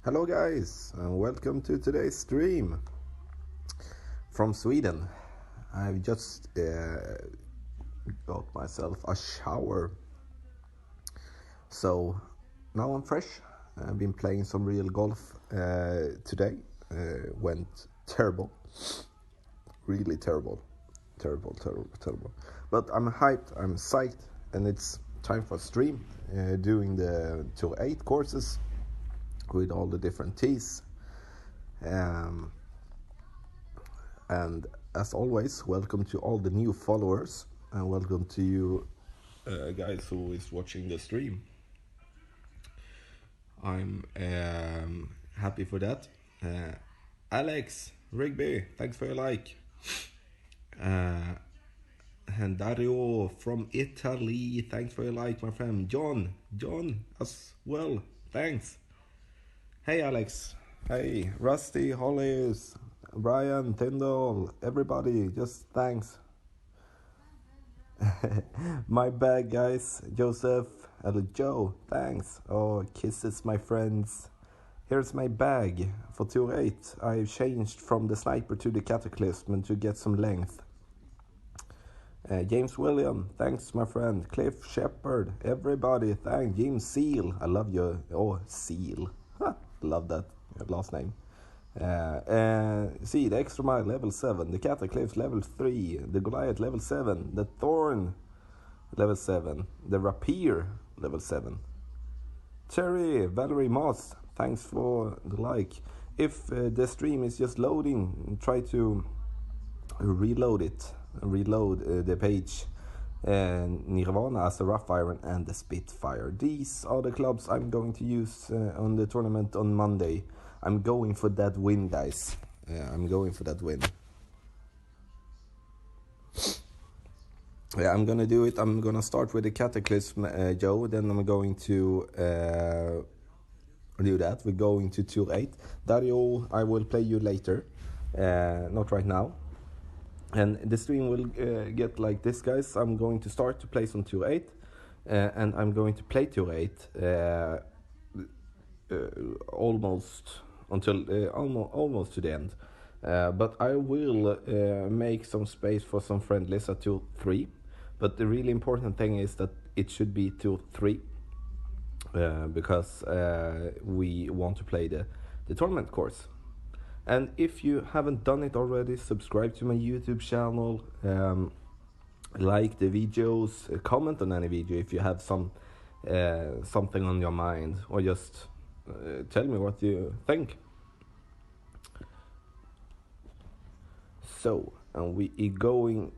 Hello guys, and welcome to today's stream from Sweden. I've just got myself a shower, so now I'm fresh. I've been playing some real golf today. Went terrible, really terrible. But I'm hyped, I'm psyched, and it's time for a stream doing the Tour 8 courses with all the different tees. And as always, welcome to all the new followers, and welcome to you guys who is watching the stream. I'm happy for that. Alex Rigby, thanks for your like. And Dario from Italy, thanks for your like, my friend. John as well, thanks. Hey Alex, hey Rusty, Hollis, Brian, Tyndall, everybody, just thanks. My bag, guys. Joseph, hello Joe, thanks. Oh, kisses, my friends. Here's my bag for Tour 8. I've changed from the sniper to the cataclysm to get some length. James William, thanks my friend. Cliff Shepherd, everybody, thanks. Jim Seal, I love you. Oh, Seal, love that last name. See, the Extra Mile level 7, the Cataclysm level 3, the Goliath level 7, the Thorn level 7, the Rapier level 7. Terry, Valerie Moss, thanks for the like. If the stream is just loading, try to reload the page. Nirvana as a Rough Iron and the Spitfire. These are the clubs I'm going to use on the tournament on Monday. I'm going for that win, guys. I'm going for that win. Yeah, I'm gonna do it. I'm gonna start with the Cataclysm, Joe. Then I'm going to do that. We're going to Tour 8. Dario, I will play you later. Not right now. And the stream will get like this, guys. I'm going to start to play some Tour 8. And I'm going to play Tour 8 almost until almost to the end. But I will make some space for some friendlies at Tour 3. But the really important thing is that it should be Tour 3. Because we want to play the tournament course. And if you haven't done it already, subscribe to my YouTube channel, like the videos, comment on any video if you have something on your mind, or just tell me what you think. So, and we are going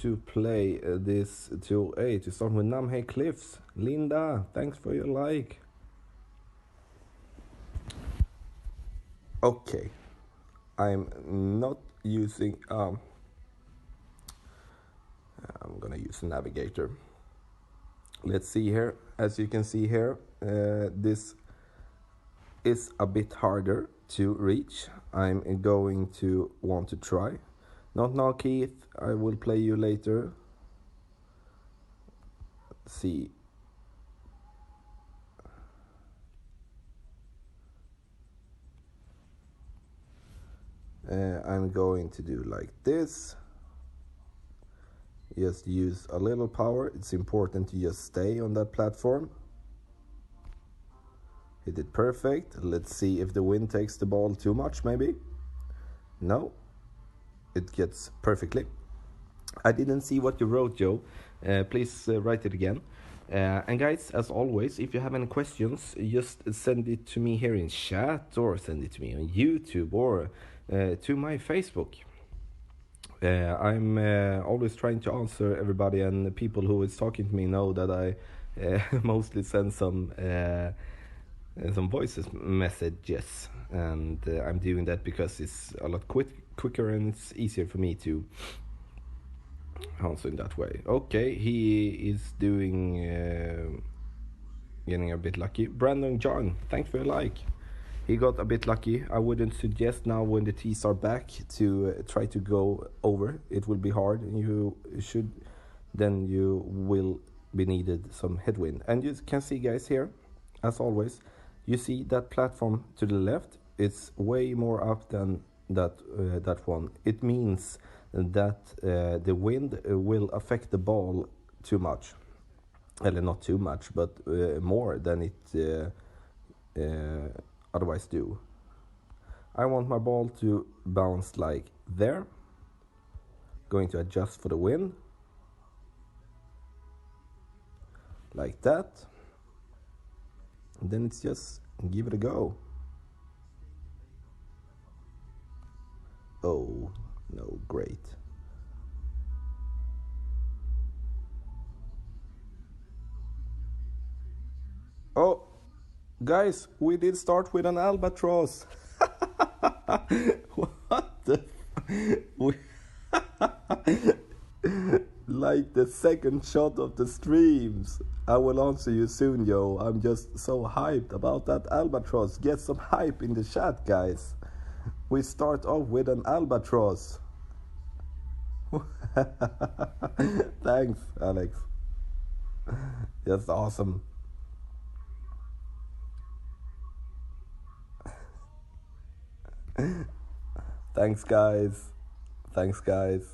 to play this Tour 8. To start with Namhe Cliffs. Linda, thanks for your like. Okay, I'm not using, I'm gonna use a navigator. Let's see here. As you can see here, this is a bit harder to reach. I'm going to want to try. Not now, Keith, I will play you later. Let's see. I'm going to do like this. Just use a little power. It's important to just stay on that platform. Hit it perfect. Let's see if the wind takes the ball too much, maybe. No, it gets perfectly. I didn't see what you wrote, Joe. Please write it again. And guys, as always, if you have any questions, just send it to me here in chat, or send it to me on YouTube, or to my Facebook. I'm always trying to answer everybody, and the people who is talking to me know that I mostly send some voices messages, and I'm doing that because it's a lot quicker and it's easier for me to answer in that way. Okay, he is doing getting a bit lucky. Brandon John, thanks for your like. He got a bit lucky. I wouldn't suggest now when the tees are back to try to go over. It will be hard. You will be needed some headwind. And you can see, guys, here, as always, You see that platform to the left? It's way more up than that one. It means that the wind will affect the ball too much. Well, not too much, but more than it otherwise do. I want my ball to bounce like there. Going to adjust for the wind. Like that. And then it's just give it a go. Oh, no, great. Oh, guys, we did start with an albatross. What the? We like the second shot of the streams. I will answer you soon, yo. I'm just so hyped about that albatross. Get some hype in the chat, guys. We start off with an albatross. Thanks, Alex. That's awesome. Thanks, guys. Thanks, guys.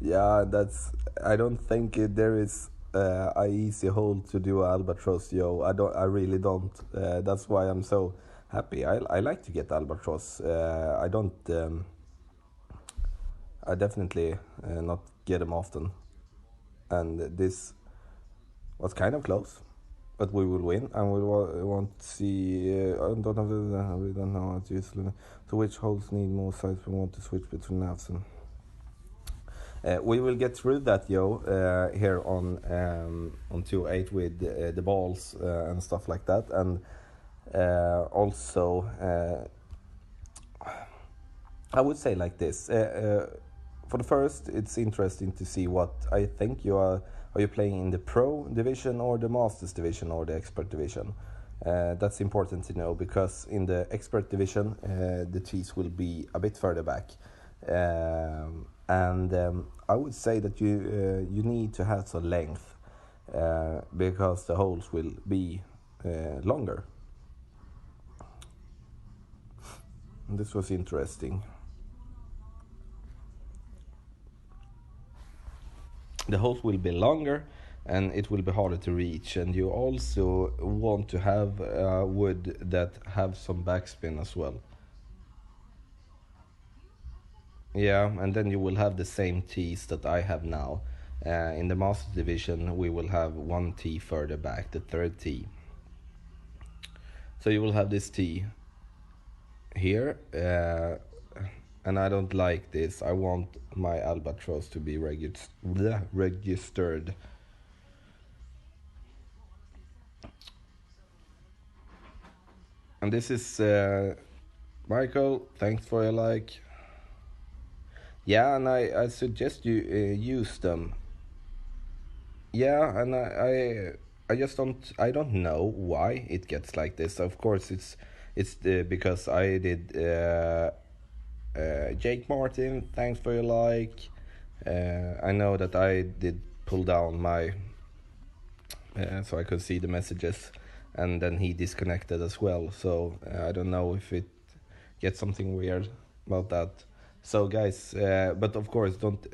Yeah, that's. I don't think there is a easy hole to do albatross, yo. I really don't. That's why I'm so happy. I like to get albatross. I don't. I definitely not get them often. And this was kind of close, but we will win, and we want to see. We don't know how to use. So which holes need more size? We want to switch between navs and. We will get through that, yo, here on 2.8 with the balls and stuff like that, and also I would say like this. For the first, it's interesting to see what I think you are. Are you playing in the pro division or the masters division or the expert division? That's important to know, because in the expert division, the tees will be a bit further back. And I would say that you need to have some length, because the holes will be longer. And this was interesting. The holes will be longer, and it will be harder to reach, and you also want to have wood that have some backspin as well. Yeah, and then you will have the same tees that I have now. In the master division, we will have one tee further back, the third tee. So you will have this tee here, and I don't like this. I want my albatross to be registered. And this is Michael. Thanks for your like. Yeah, and I suggest you use them. Yeah, and I just don't know why it gets like this. Of course, it's because I did. Jake Martin, thanks for your like. I know that I did pull down my so I could see the messages, and then he disconnected as well. So I don't know if it gets something weird about that. So guys, but of course don't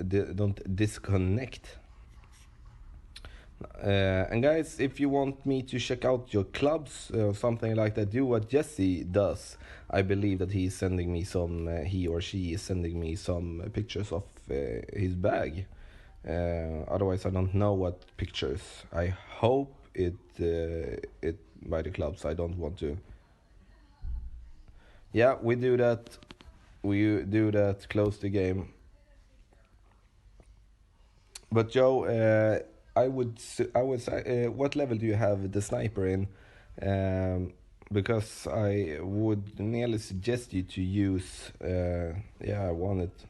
disconnect. And guys, if you want me to check out your clubs or something like that, do what Jesse does. I believe that he is sending me some, he or she is sending me some pictures of his bag. Otherwise, I don't know what pictures. I hope it by the clubs. I don't want to. Yeah, we do that. We do that. Close the game. But Joe, I would say, what level do you have the sniper in? Because I would merely suggest you to use. Yeah, I want it.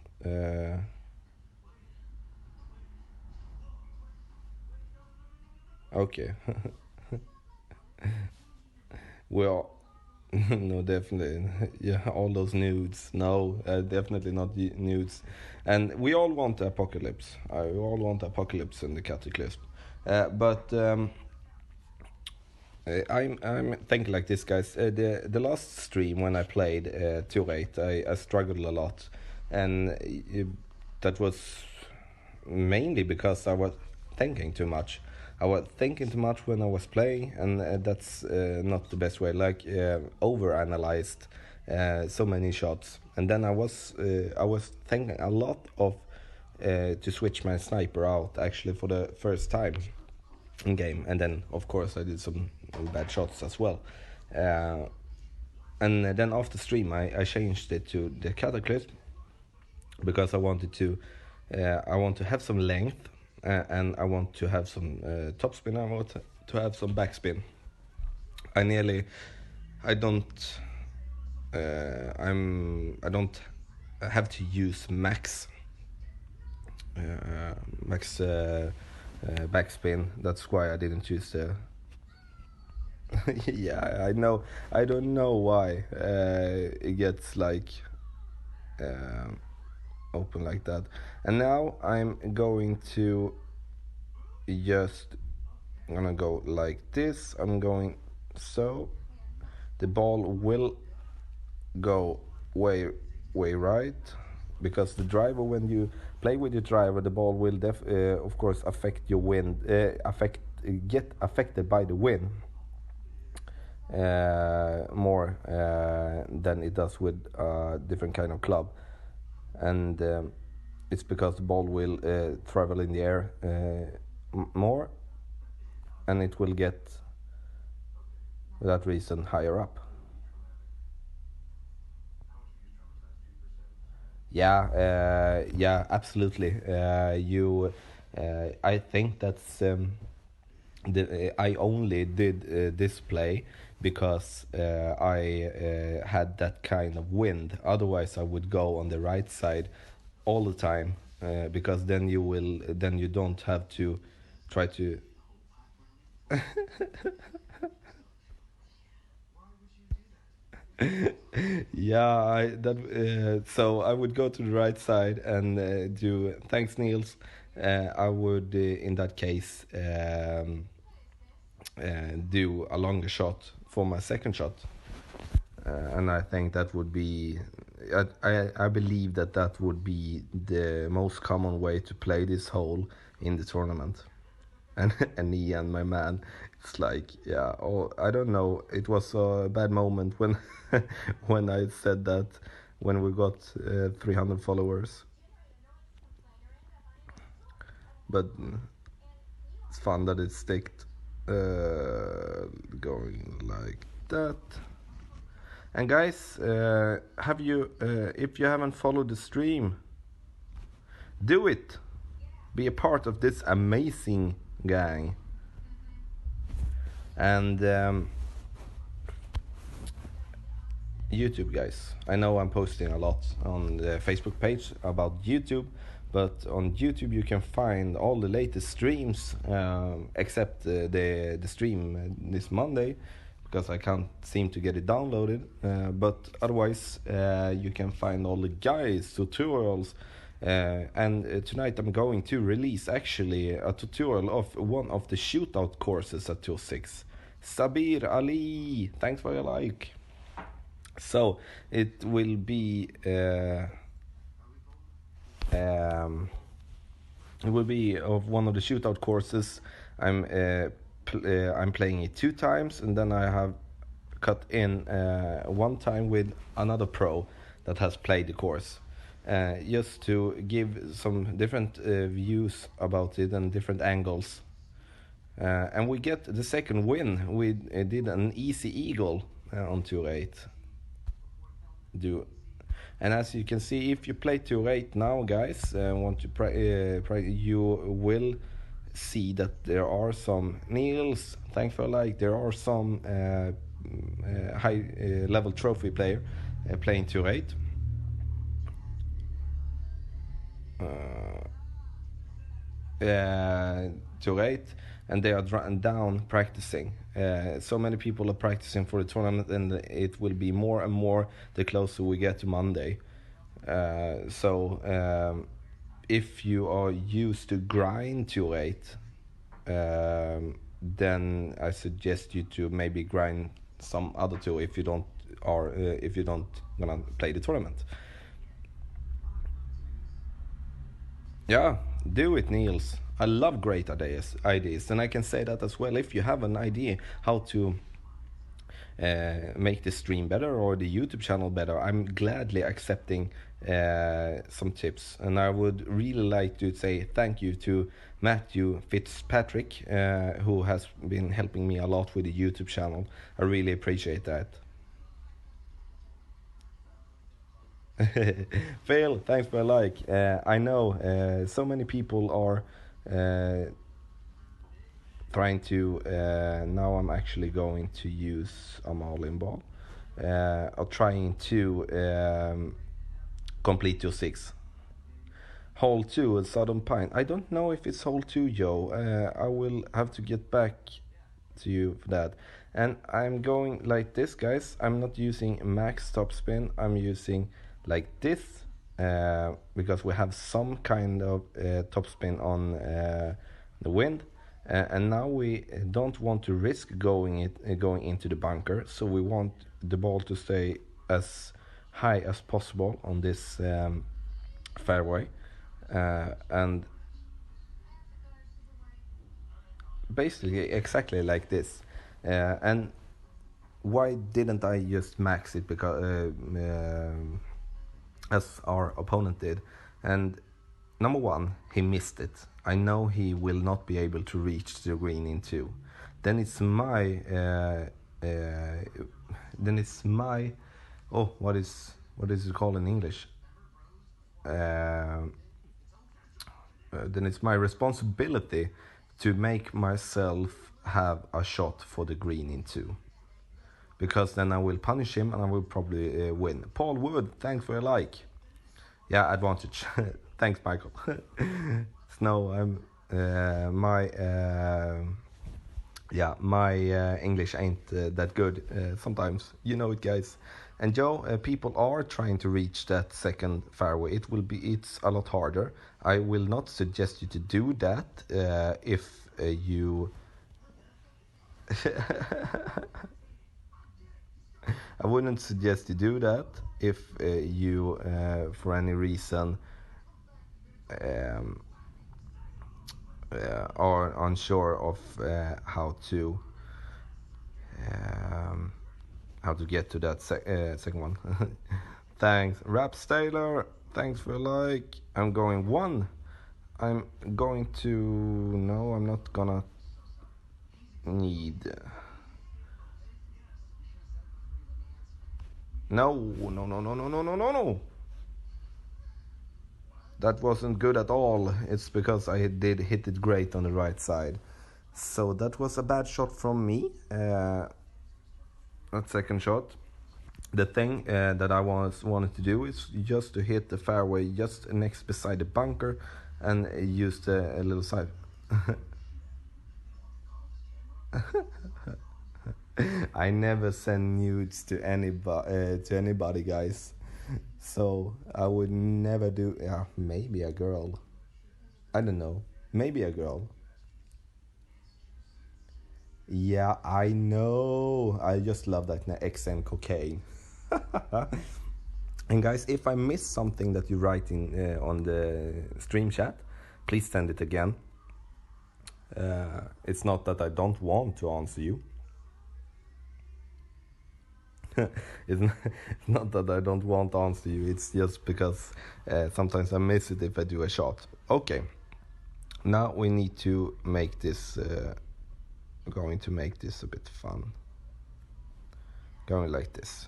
Okay. Well, No, definitely. Yeah, all those nudes. No, definitely not nudes. And we all want apocalypse. We all want apocalypse in the cataclysm. But I'm thinking like this, guys. The last stream when I played 2-8, I struggled a lot, and that was mainly because I was thinking too much. I was thinking too much when I was playing, and that's not the best way. Like overanalyzed so many shots, and then I was thinking a lot of to switch my sniper out actually for the first time in game, and then of course I did some bad shots as well. And then after stream, I changed it to the cataclysm because I wanted to. I want to have some length, and I want to have some topspin. I want to have some backspin. I don't. I don't have to use max backspin. That's why I didn't use the. Yeah, I know. I don't know why it gets like open like that. And now I'm going to just gonna go like this. I'm going so the ball will go way right, because the driver, when you play with your driver, the ball will of course affect your wind, get affected by the wind more than it does with a different kind of club. And it's because the ball will travel in the air more, and it will get, for that reason, higher up. Yeah, absolutely. I think that's I only did this play because I had that kind of wind. Otherwise, I would go on the right side all the time, because then you don't have to try to. Yeah, so I would go to the right side and do. Thanks, Niels. I would, in that case, do a longer shot for my second shot, and I think that would be. I believe that would be the most common way to play this hole in the tournament. And Ian, my man, it's like, yeah, I don't know. It was a bad moment when when I said that, when we got 300 followers. But it's fun that it sticked, going like that. And guys, have you if you haven't followed the stream, do it. Be a part of this amazing gang. And YouTube, guys. I know I'm posting a lot on the Facebook page about YouTube, but on YouTube you can find all the latest streams, except the stream this Monday, because I can't seem to get it downloaded. But otherwise, you can find all the guides, tutorials, and tonight I'm going to release actually a tutorial of one of the shootout courses at 206. Sabir Ali, thanks for your like. So it will be of one of the shootout courses. I'm playing it 2 times, and then I have cut in 1 time with another pro that has played the course, just to give some different views about it and different angles. And we get the second win. We did an easy eagle on 2-8. And as you can see, if you play 2-8 now, guys, want to you will see that there are some Niels. Thanks for like. There are some high level trophy player playing 2-8. to 8, and they are down practicing. So many people are practicing for the tournament, and it will be more and more the closer we get to Monday. If you are used to grind to 8, then I suggest you to maybe grind some other two if you don't gonna play the tournament. Yeah, do it, Niels. I love great ideas, and I can say that as well. If you have an idea how to make the stream better or the YouTube channel better, I'm gladly accepting some tips. And I would really like to say thank you to Matthew Fitzpatrick, who has been helping me a lot with the YouTube channel. I really appreciate that. Phil, thanks for a like. I know so many people are trying to. Now I'm actually going to use a Marlin ball. Or trying to complete your 6. Hole 2 at Southern Pine. I don't know if it's hole 2, Joe. I will have to get back to you for that. And I'm going like this, guys. I'm not using max topspin. I'm using like this because we have some kind of topspin on the wind. And now we don't want to risk going into the bunker, so we want the ball to stay as high as possible on this fairway, and basically exactly like this. And why didn't I just max it? Because as our opponent did, and number one, he missed it. I know he will not be able to reach the green in 2. Then it's my what is it called in English? Then it's my responsibility to make myself have a shot for the green in 2. Because then I will punish him and I will probably win. Paul Wood, thanks for a like. Yeah, advantage. Thanks, Michael. No, I'm my English ain't that good sometimes. You know it, guys. And Joe, people are trying to reach that second fairway. It's a lot harder. I will not suggest you to do that if you. I wouldn't suggest you do that if you, for any reason, are unsure of how to get to that second one. Thanks, Raps Taylor. Thanks for a like. I'm going 1. I'm going to. No, I'm not gonna need. No. That wasn't good at all. It's because I did hit it great on the right side. So that was a bad shot from me. That second shot. The thing that I wanted to do is just to hit the fairway just next beside the bunker and use a little side. I never send nudes to anybody, guys. So I would never do. Yeah, maybe a girl. I don't know. Maybe a girl. Yeah, I know. I just love that XM cocaine. And guys, if I miss something that you write in on the stream chat, please send it again. It's not that I don't want to answer you. It's not that I don't want to answer you. It's just because sometimes I miss it if I do a shot. Okay. Now we need to make this. Going to make this a bit fun. Going like this.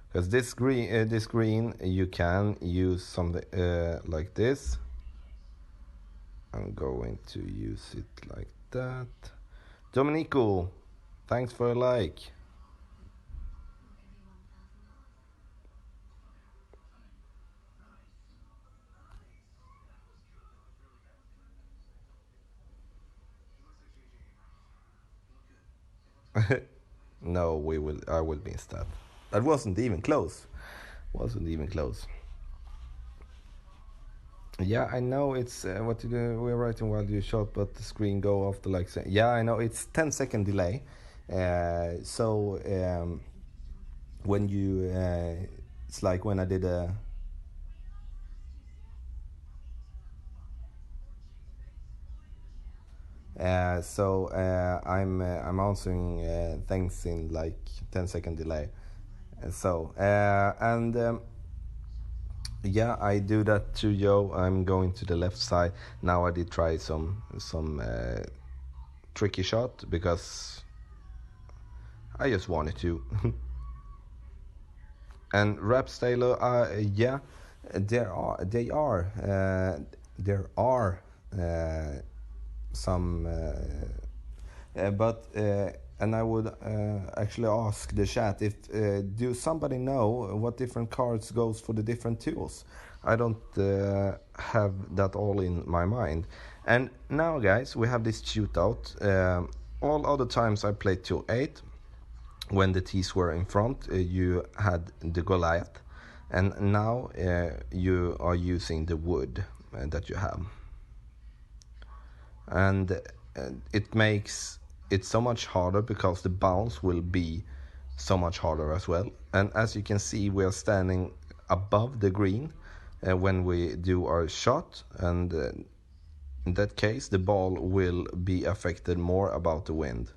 Because this green, you can use something like this. I'm going to use it like that. Dominico, thanks for a like. No, I will miss that. That wasn't even close. Yeah, I know it's what you do. We're writing while you shot, but the screen go after like. Yeah, I know it's 10-second delay. So when you, it's like when I did a. I'm answering things in like 10-second delay. Yeah, I do that too, Joe. I'm going to the left side. Now I did try some tricky shot because I just wanted to. And Rap Taylor, yeah, there are some, but and I would actually ask the chat if do somebody know what different cards goes for the different tools. I don't have that all in my mind. And now, guys, we have this shootout. All other times I played 2-8. When the T's were in front, you had the Goliath, and now you are using the wood that you have, and it makes it so much harder because the bounce will be so much harder as well. And as you can see, we are standing above the green when we do our shot, and in that case the ball will be affected more about the wind.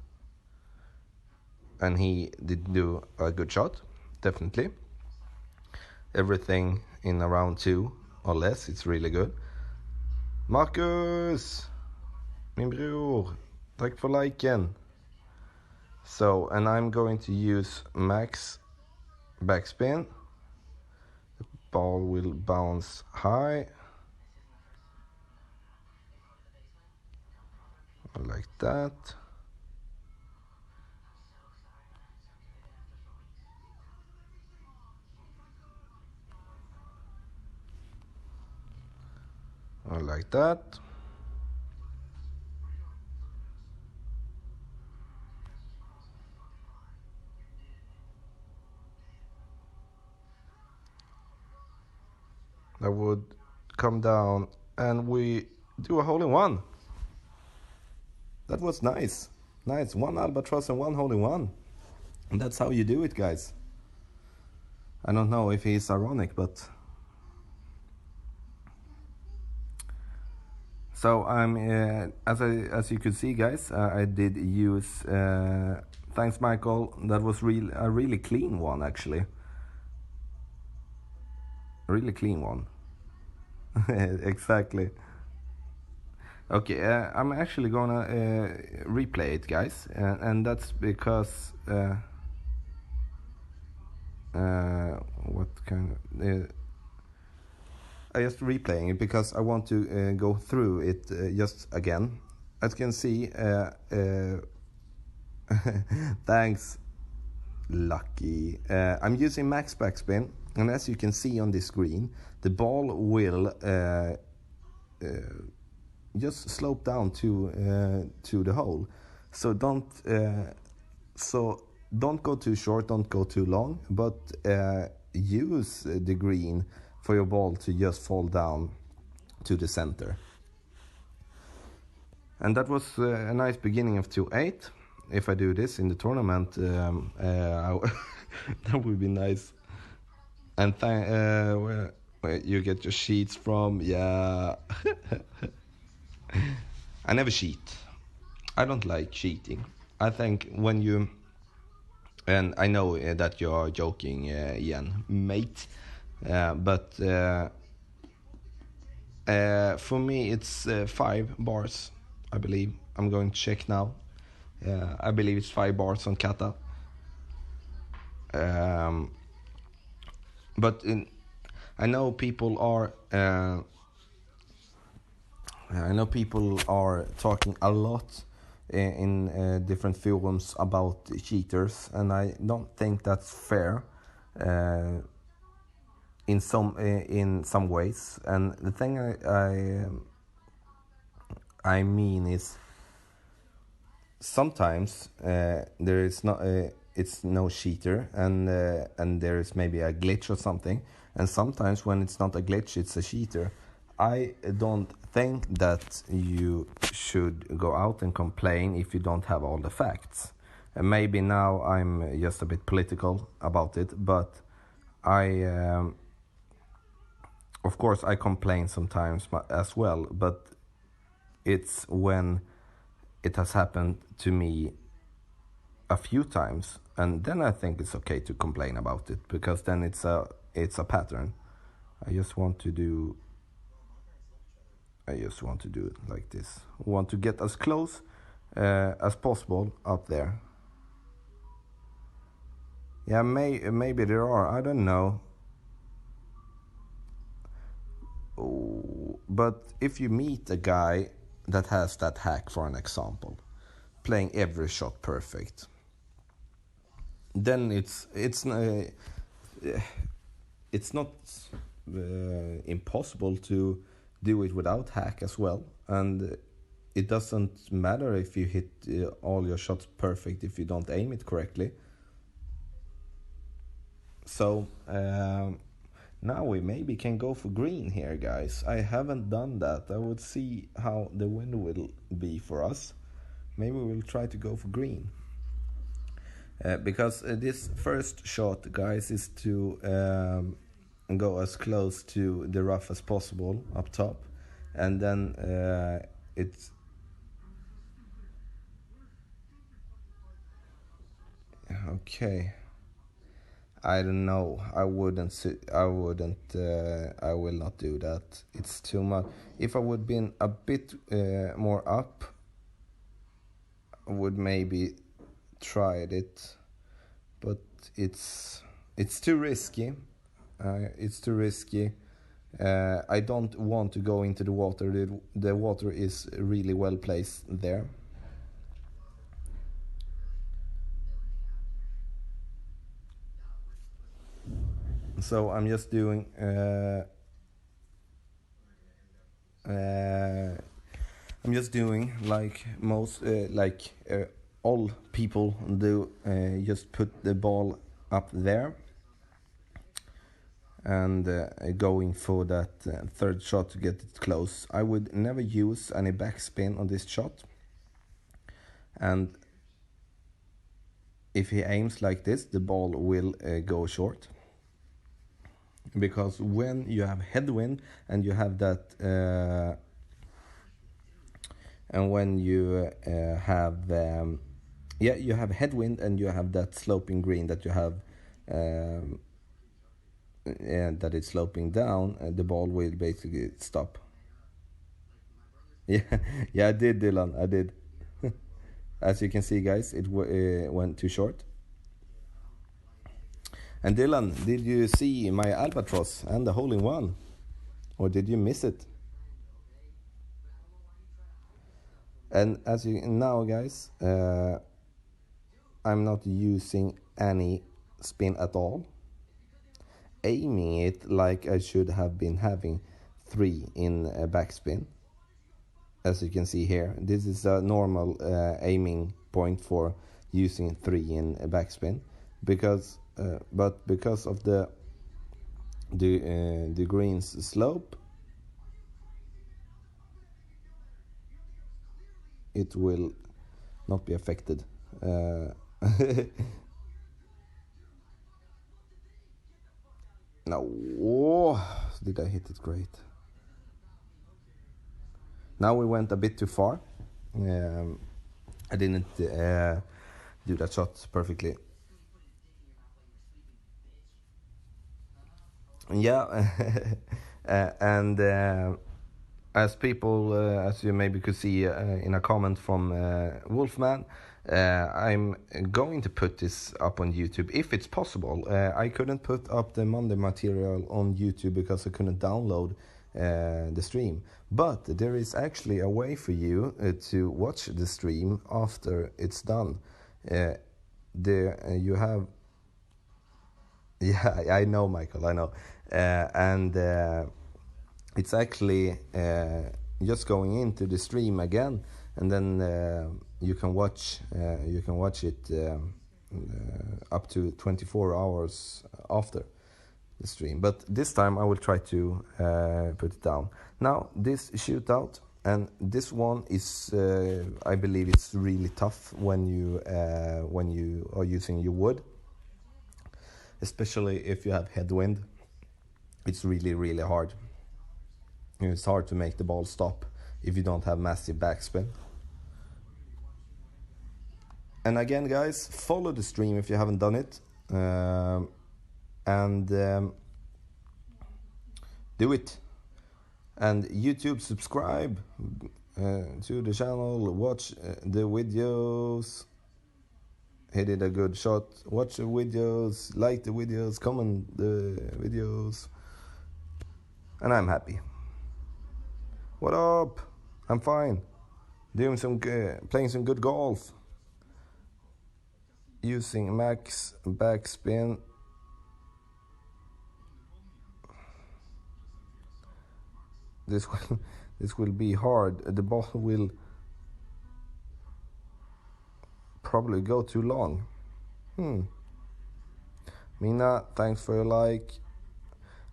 And he did do a good shot, definitely. Everything in around 2 or less, it's really good. Marcus, min bror, tack för liken. So, and I'm going to use max backspin. The ball will bounce high. Like that. Like that. That would come down and we do a hole-in-one. That was nice. Nice. 1 Albatross and 1 hole-in-one. And that's how you do it, guys. I don't know if he's ironic, but... So I'm, as you could see, guys, I did use. Thanks, Michael. That was a really clean one, actually. A really clean one. Exactly. Okay, I'm actually gonna replay it, guys, and that's because what kind of. I just replaying it because I want to go through it just again. As you can see, thanks, Lucky. I'm using max backspin, and as you can see on this screen, the ball will just slope down to the hole. So don't go too short, don't go too long, but use the green for your ball to just fall down to the center. And that was a nice beginning of 2-8. If I do this in the tournament, that would be nice. And where you get your sheets from, yeah. I never cheat. I don't like cheating. I think when you, and I know that you're joking, Ian, mate. But for me it's 5 bars, I believe. I'm going to check now. I believe it's 5 bars on kata. But I know people are talking a lot in different forums about cheaters, and I don't think that's fair. In some ways, and the thing I mean is, sometimes there is not it's no cheater, and there is maybe a glitch or something, and sometimes when it's not a glitch, it's a cheater. I don't think that you should go out and complain if you don't have all the facts. And maybe now I'm just a bit political about it, but I of course I complain sometimes as well, but it's when it has happened to me a few times, and then I think it's okay to complain about it, because then it's a pattern. I just want to do it like this. I want to get as close as possible up there. Yeah, maybe there are, I don't know. But if you meet a guy that has that hack, for an example, playing every shot perfect, then it's not impossible to do it without hack as well, and it doesn't matter if you hit all your shots perfect if you don't aim it correctly. So now we maybe can go for green here, guys. I haven't done that. I would see how the wind will be for us. Maybe we'll try to go for green. Because this first shot, guys, is to go as close to the rough as possible up top. And then it's... Okay. I don't know. I will not do that. It's too much. If I would been a bit more up, I would maybe tried it, but it's too risky. It's too risky. I don't want to go into the water. The water is really well placed there. So I'm just doing like most all people do, just put the ball up there and going for that third shot to get it close. I would never use any backspin on this shot, and if he aims like this, the ball will go short. Because when you have headwind and you have that and when you have you have headwind and you have that sloping green that you have and that it's sloping down, the ball will basically stop. Yeah, I did, Dylan, I did. As you can see, guys, it went too short. And Dylan, did you see my Albatross and the hole-in-one? Or did you miss it? And as you now, guys, I'm not using any spin at all. Aiming it like I should have been having 3 in a backspin. As you can see here, this is a normal aiming point for using 3 in a backspin. But because of the green's slope, it will not be affected. No, did I hit it great? Now we went a bit too far. I didn't do that shot perfectly. Yeah, and as people, as you maybe could see in a comment from Wolfman, I'm going to put this up on YouTube if it's possible. I couldn't put up the Monday material on YouTube because I couldn't download the stream. But there is actually a way for you to watch the stream after it's done. You have... Yeah, I know, Michael, I know. And it's actually just going into the stream again, and then you can watch it up to 24 hours after the stream. But this time I will try to put it down. Now this shootout, and this one is I believe it's really tough when you are using your wood, especially if you have headwind. It's really hard. It's hard to make the ball stop if you don't have massive backspin. And again, guys, follow the stream if you haven't done it, and do it. And YouTube, subscribe to the channel, watch the videos. He did a good shot. Watch the videos, like the videos, comment the videos, and I'm happy. What up? I'm fine. Doing some playing some good golf. Using max backspin. This will be hard. The ball will probably go too long. Mina, thanks for your like.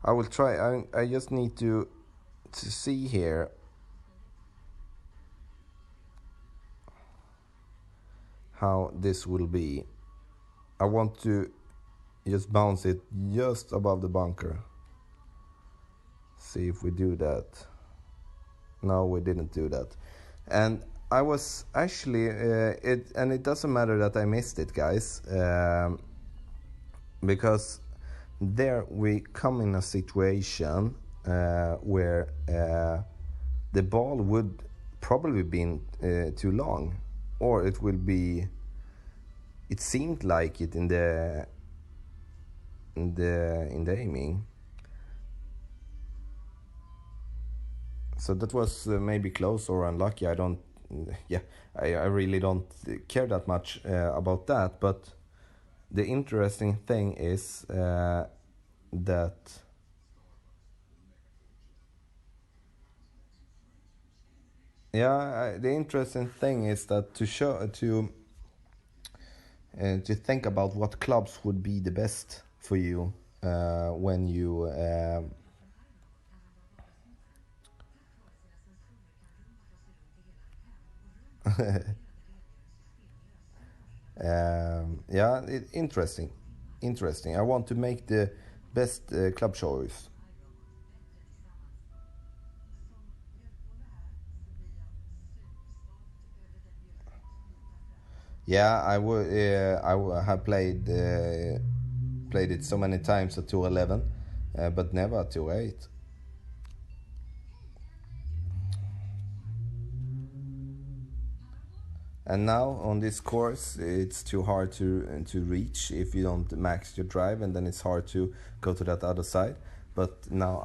I will try. I just need to see here how this will be. I want to just bounce it just above the bunker. See if we do that. No, we didn't do that. And I was actually it doesn't matter that I missed it, guys, because there we come in a situation where the ball would probably be too long, or it will be. It seemed like it in the aiming. So that was maybe close or unlucky. I really don't care that much about that. But the interesting thing is that the interesting thing is that to think about what clubs would be the best for you when you interesting. I want to make the best club choice. Yeah, I have played it so many times at 211, but never at 208. And now on this course, it's too hard to reach if you don't max your drive, and then it's hard to go to that other side. But now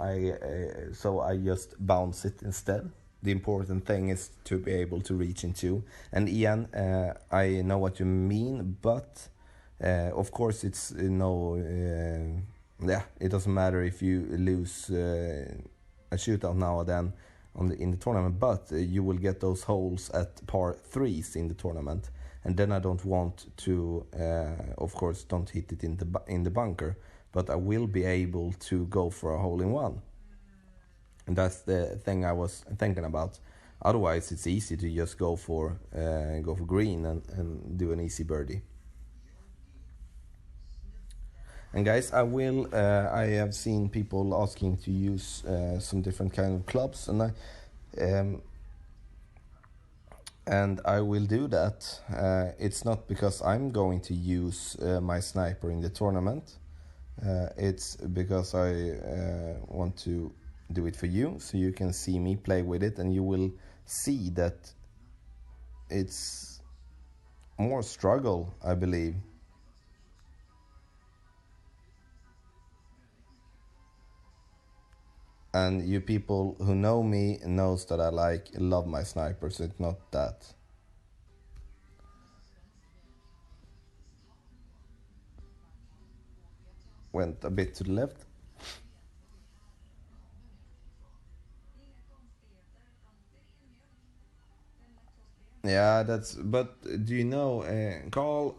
so I just bounce it instead. The important thing is to be able to reach in two. And Ian, I know what you mean, but of course it's it doesn't matter if you lose a shootout now or then in the tournament, but you will get those holes at par 3s in the tournament, and then I don't want to of course don't hit it in the bunker, but I will be able to go for a hole in one. And that's the thing I was thinking about. Otherwise, it's easy to just go for green and do an easy birdie. And guys, I have seen people asking to use some different kind of clubs, and I will do that. It's not because I'm going to use my sniper in the tournament. It's because I want to do it for you, so you can see me play with it, and you will see that it's more struggle, I believe. And you people who know me knows that I love my sniper, so it's not that. Went a bit to the left. Yeah, that's. But do you know, Carl,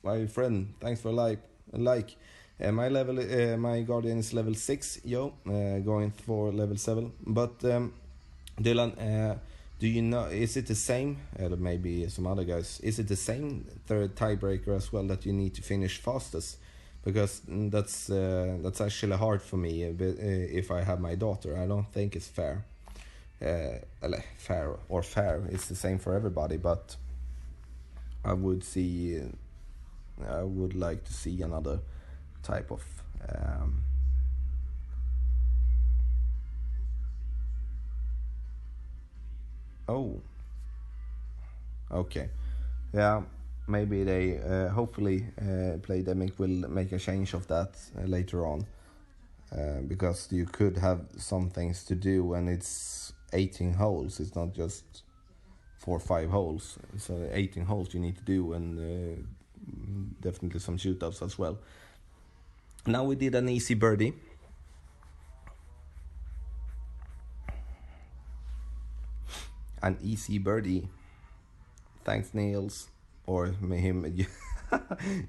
my friend? Thanks for like. My guardian is level 6, going for level 7. But Dylan, do you know? Is it the same? Maybe some other guys. Is it the same third tiebreaker as well that you need to finish fastest? Because that's actually hard for me. If I have my daughter, I don't think it's fair. Fair. It's the same for everybody, but I would see. I would like to see another type of. Oh, okay. Yeah, maybe they. Hopefully, Playdemic will make a change of that later on, because you could have some things to do when it's 18 holes. It's not just 4 or 5 holes. So 18 holes you need to do, and definitely some shootouts as well. Now we did an easy birdie. An easy birdie. Thanks, Niels. Or him.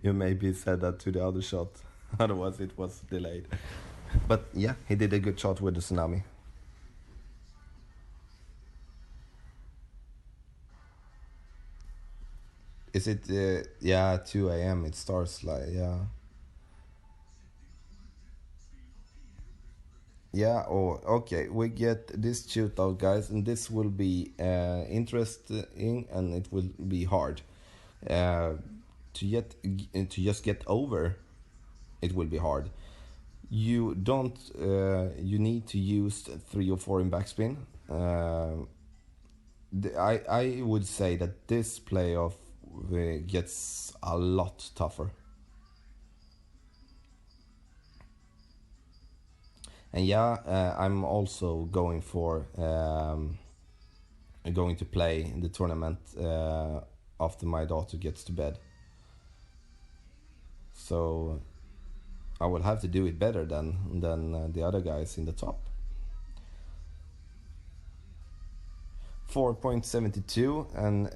You maybe said that to the other shot. Otherwise it was delayed. But yeah, he did a good shot with the tsunami. Is it, 2 a.m. it starts like, yeah. Yeah, oh, okay, we get this shootout, guys, and this will be interesting, and it will be hard. To just get over, it will be hard. You don't, you need to use 3 or 4 in backspin. I would say that this playoff gets a lot tougher. And yeah, I'm also going to play the tournament after my daughter gets to bed. So I will have to do it better than the other guys in the top. 4.72, and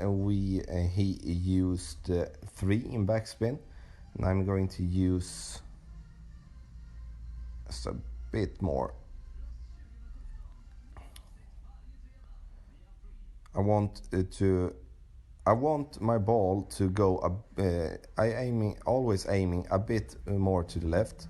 he used 3 in backspin, and I'm going to use just a bit more. I want my ball to go always aiming a bit more to the left.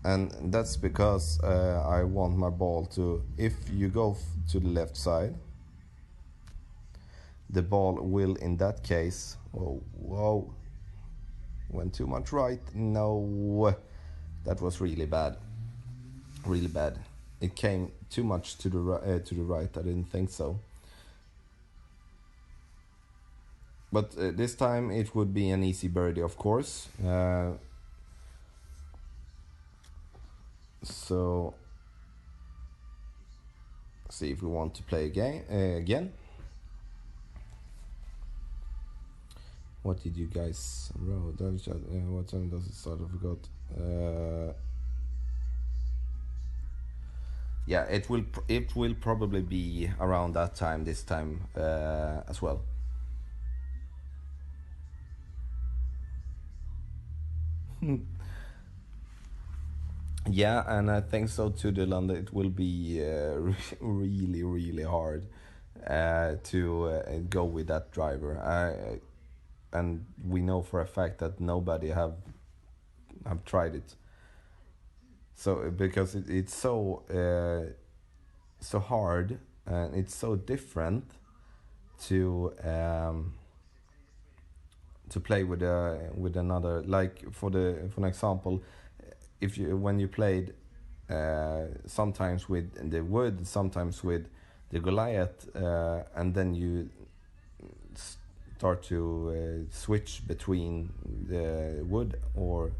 And that's because I want my ball to, if you go to the left side, the ball will in that case, whoa, went too much right. No, that was really bad. It came too much to the right. I didn't think so. But this time it would be an easy birdie, of course. So, see if we want to play again. What did you guys wrote? What time does it start? I forgot. Yeah, it will probably be around that time this time as well. Yeah, and I think so too, Dylan. It will be really, really hard to go with that driver. And we know for a fact that nobody have tried it. So because it's so hard, and it's so different to play with another, like for an example, when you played sometimes with the wood, sometimes with the Goliath, and then you start to switch between the wood or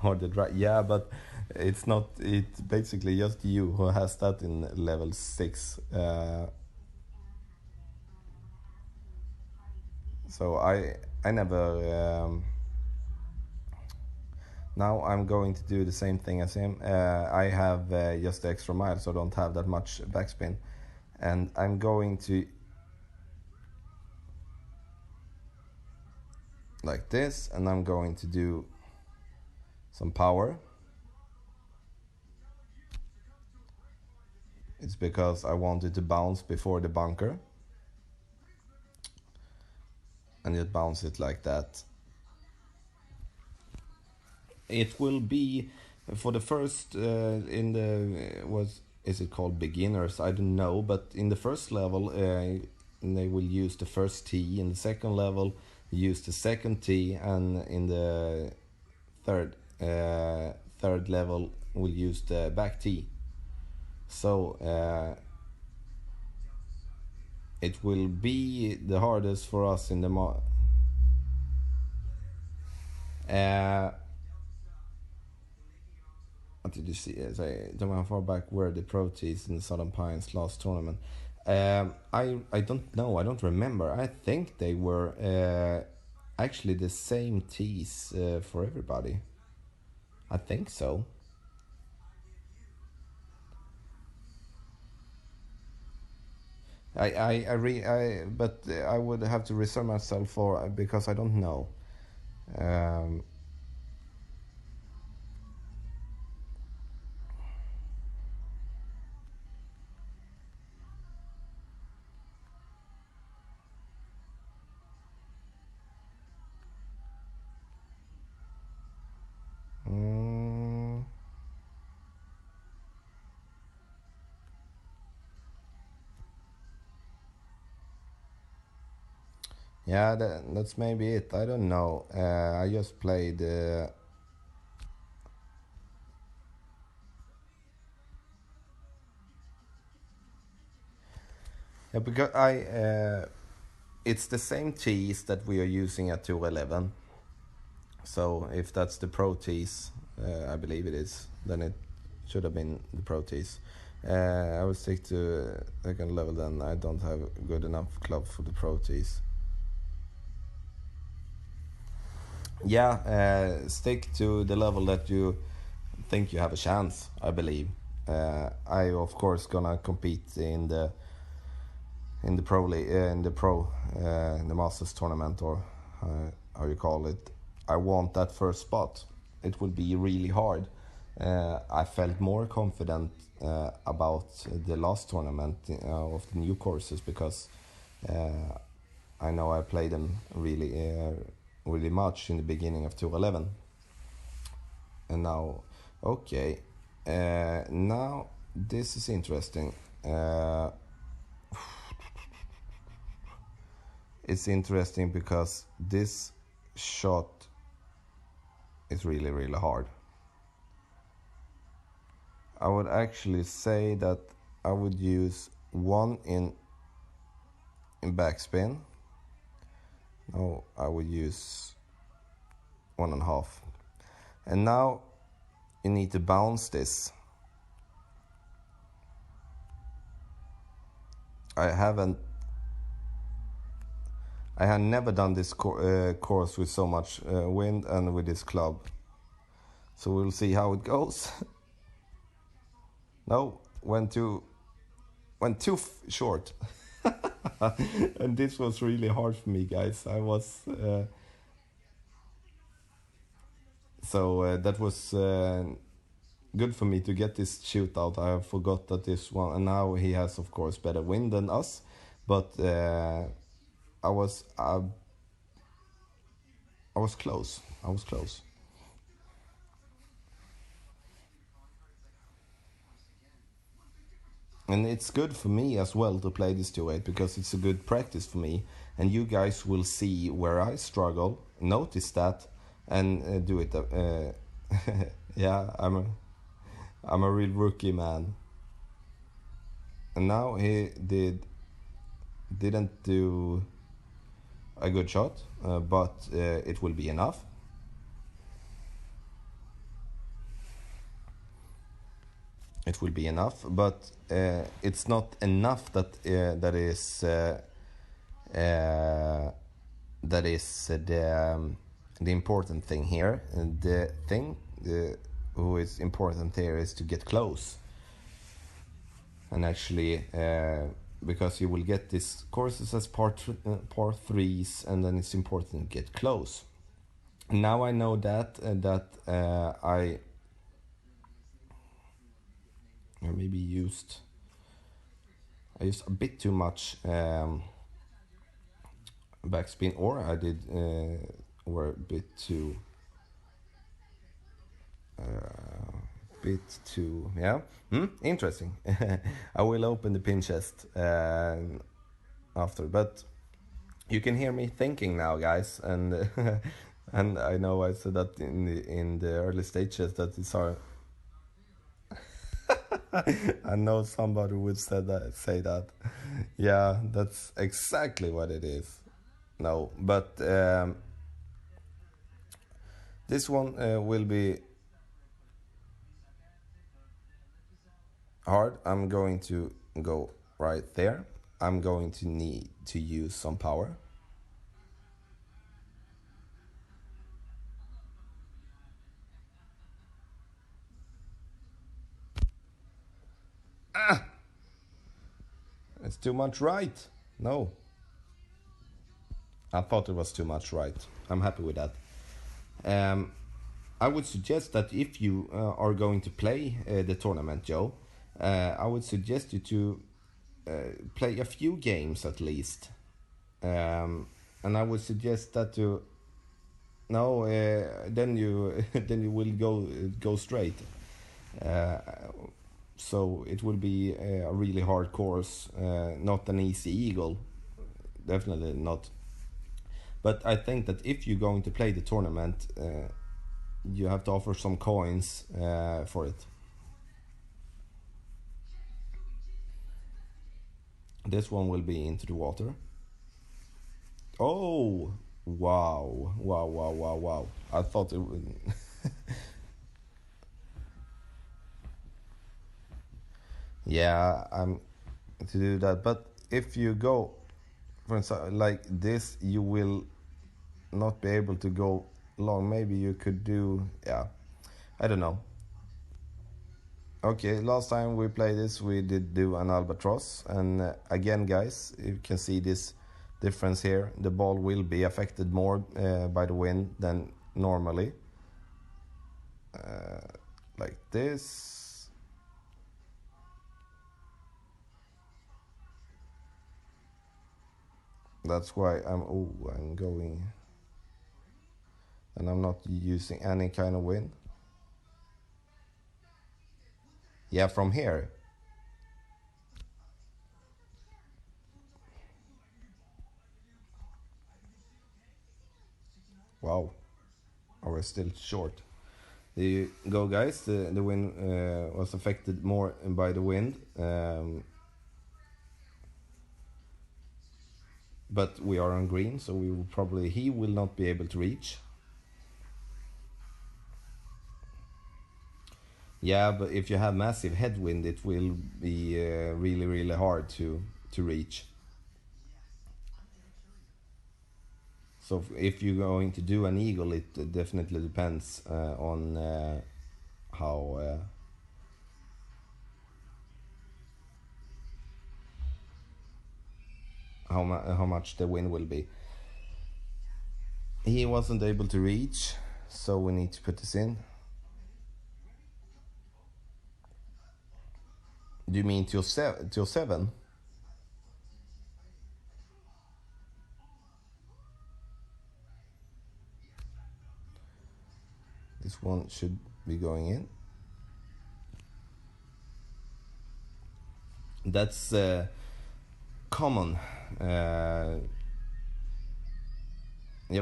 or the dry. Yeah, but it's basically just you who has that in level 6. So I never. Now I'm going to do the same thing as him. I have just the extra mile, so I don't have that much backspin. And I'm going to... like this, and I'm going to do some power. It's because I wanted to bounce before the bunker. And just bounce it like that. It will be for the first in the is it called beginners? I don't know, but in the first level they will use the first tee. In the second level, use the second tee, and in the third level, will use the back tee. So it will be the hardest for us in the what did you see? How far back were the pro tees in the Southern Pines last tournament? I don't know. I don't remember. I think they were actually the same tees for everybody. I think so. But I would have to reserve myself for, because I don't know. Yeah, that's maybe it. I don't know. I just played. Yeah, because it's the same tees that we are using at 211. So if that's the pro tees, I believe it is, then it should have been the pro tees. I will stick to second level then. I don't have good enough club for the pro tees. Yeah, stick to the level that you think you have a chance, I believe. I of course gonna compete in the Masters tournament, or how you call it. I want that first spot. It will be really hard. I felt more confident about the last tournament of the new courses, because I know I played them really much in the beginning of 2011. And now, okay, now this is interesting. It's interesting because this shot is really hard. I would actually say that I would use 1 in backspin. No, I would use 1.5. And now you need to bounce this. I have never done this course with so much wind and with this club. So we'll see how it goes. No, went too short. And this was really hard for me, guys. I was that was good for me to get this shootout. I forgot that this one, and now he has of course better wind than us, but I was close. And it's good for me as well to play this 2-8, because it's a good practice for me, and you guys will see where I struggle, notice that, and do it. Yeah, I'm a real rookie, man. And now he didn't do a good shot, but it will be enough. It will be enough, but it's not enough that that is the important thing here. And the thing who is important here is to get close. And actually, because you will get these courses as part 3s, and then it's important to get close. Now I know that I maybe used a bit too much backspin, or I did or a bit too yeah. Interesting. I will open the pin chest after, but you can hear me thinking now, guys, and and I know I said that in the early stages that it's hard. I know somebody would say that. Yeah, that's exactly what it is. No, but this one will be hard. I'm going to go right there. I'm going to need to use some power. It's too much right. No. I thought it was too much right. I'm happy with that. I would suggest that if you are going to play the tournament, Joe, I would suggest you to play a few games at least. And I would suggest that to no, then you then you will go straight. So it will be a really hard course, not an easy eagle, definitely not. But I think that if you're going to play the tournament, you have to offer some coins for it. This one will be into the water. Oh, wow. I thought it would... Yeah, I'm to do that. But if you go, for instance, like this, you will not be able to go long. Maybe you could do, yeah, I don't know. Okay, last time we played this, we did do an Albatross. And again, guys, you can see this difference here. The ball will be affected more by the wind than normally. Like this. That's why I'm going, and I'm not using any kind of wind. Yeah, from here. Wow, I was still short. There you go, guys. The wind was affected more by the wind. But we are on green, so he will not be able to reach. Yeah, but if you have massive headwind, it will be really hard to reach. So if you're going to do an eagle, it definitely depends on how much the wind will be. He wasn't able to reach, so we need to put this in. Do you mean till 7? This one should be going in. That's common. Yeah,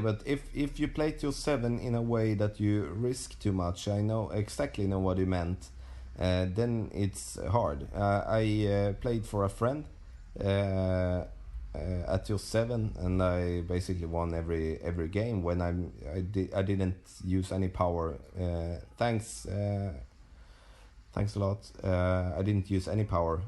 but if you play till 7 in a way that you risk too much, I exactly know what you meant. Then it's hard. I played for a friend at till 7, and I basically won every game when I didn't use any power. Thanks a lot. I didn't use any power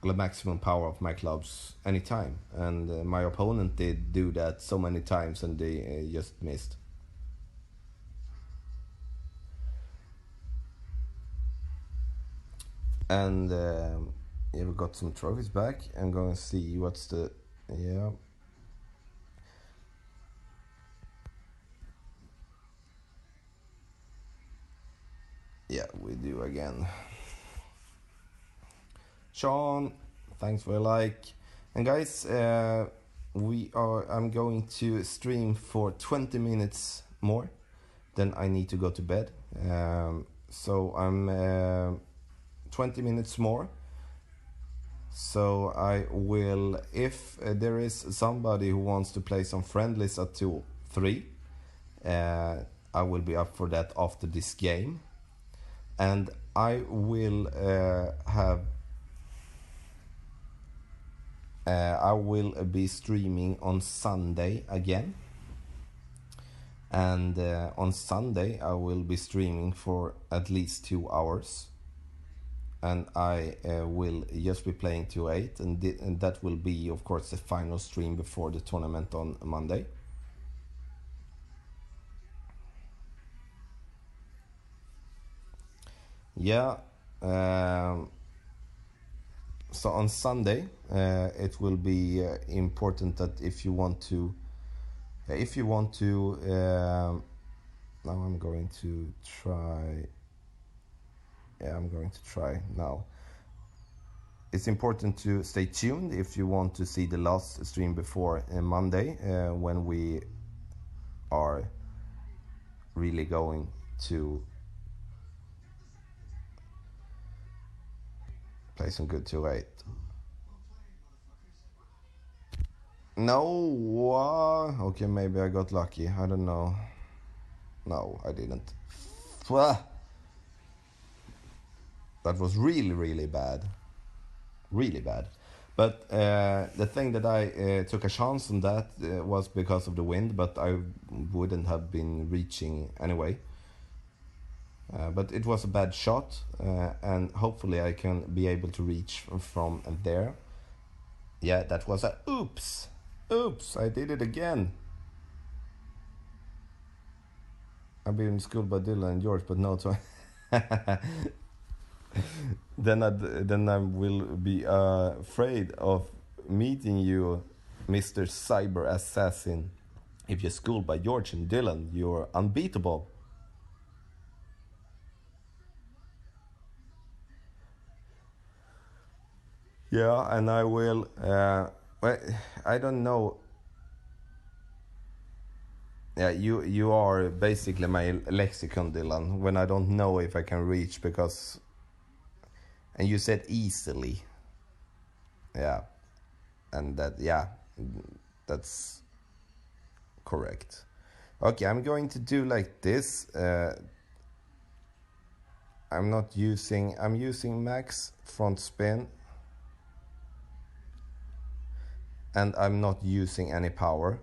the maximum power of my clubs anytime, and my opponent did do that so many times, and they just missed. And yeah, we got some trophies back. I'm going to see what's the yeah. Yeah, we do again. Sean, thanks for a like. And guys, I'm going to stream for 20 minutes more. Then I need to go to bed. So I'm 20 minutes more. So I will, if there is somebody who wants to play some friendlies at 2-3, I will be up for that after this game. And I will I will be streaming on Sunday again. And on Sunday I will be streaming for at least 2 hours. And I will just be playing 2-8, and that will be, of course, the final stream before the tournament on Monday. Yeah. So on Sunday, it will be important that if you want to, now I'm going to try. Yeah, I'm going to try now. It's important to stay tuned if you want to see the last stream before Monday, when we are really going to play some good 2-8. No, okay, maybe I got lucky. I don't know. No, I didn't. That was really, really bad. Really bad. But the thing that I took a chance on that was because of the wind, but I wouldn't have been reaching anyway. But it was a bad shot, and hopefully I can be able to reach from there. Yeah, that was a oops. Oops, I did it again. I've been schooled by Dylan and George, but no to then I will be afraid of meeting you, Mr. Cyber Assassin. If you're schooled by George and Dylan, you're unbeatable. Yeah, and I will. I don't know. Yeah, you are basically my lexicon, Dylan. When I don't know if I can reach, because. And you said easily. Yeah. And that's correct. Okay, I'm going to do like this. I'm using max front spin. And I'm not using any power.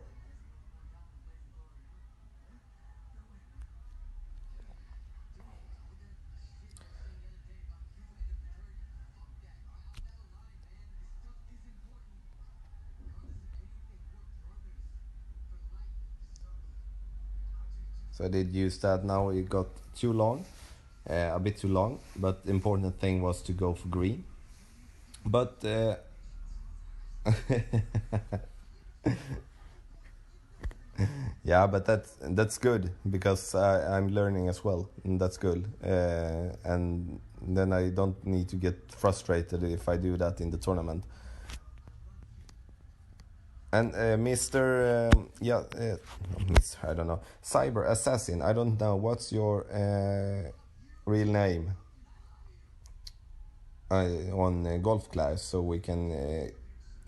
So I did use that. Now it got too long, a bit too long. But the important thing was to go for green. But yeah, but that's good, because I'm learning as well, and that's good. And then I don't need to get frustrated if I do that in the tournament. And Mr. I don't know, Cyber Assassin, I don't know, what's your real name on Golf Class, so we can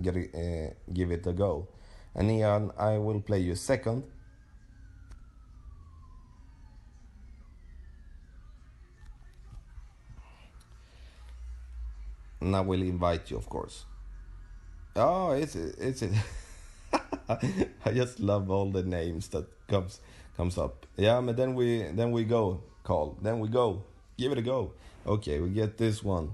give it a go. And Ian, I will play you second. And I will invite you, of course. Oh, it's it. I just love all the names that comes up. Yeah, but then we go, Carl. Then we go. Give it a go. Okay, we get this one.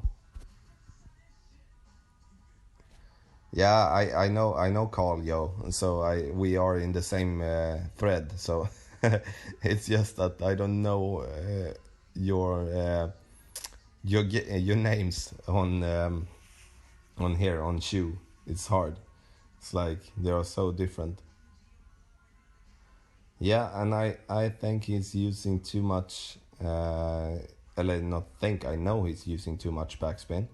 Yeah, I know Carl, yo. So we are in the same thread. So it's just that I don't know your your names on here on Shoe. It's hard. It's like they are so different. Yeah, and I think he's using too much. I not think I know he's using too much backspin.